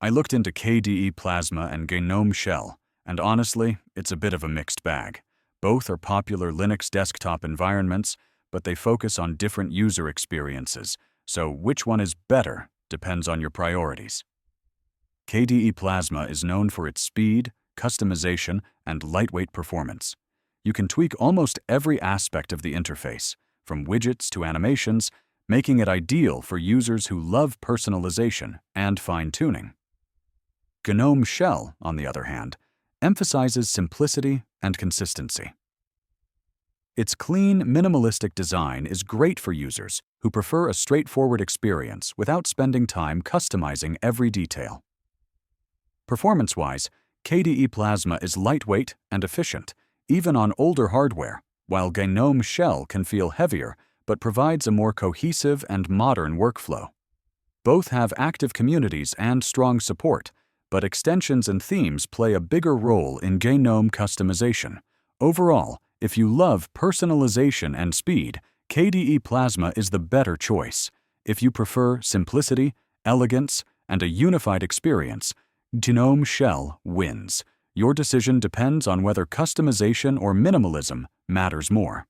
I looked into KDE Plasma and GNOME Shell, and honestly, it's a bit of a mixed bag. Both are popular Linux desktop environments, but they focus on different user experiences, so which one is better depends on your priorities. KDE Plasma is known for its speed, customization, and lightweight performance. You can tweak almost every aspect of the interface, from widgets to animations, making it ideal for users who love personalization and fine-tuning. GNOME Shell, on the other hand, emphasizes simplicity and consistency. Its clean, minimalistic design is great for users who prefer a straightforward experience without spending time customizing every detail. Performance-wise, KDE Plasma is lightweight and efficient, even on older hardware, while GNOME Shell can feel heavier but provides a more cohesive and modern workflow. Both have active communities and strong support, but extensions and themes play a bigger role in GNOME customization. Overall, if you love personalization and speed, KDE Plasma is the better choice. If you prefer simplicity, elegance, and a unified experience, GNOME Shell wins. Your decision depends on whether customization or minimalism matters more.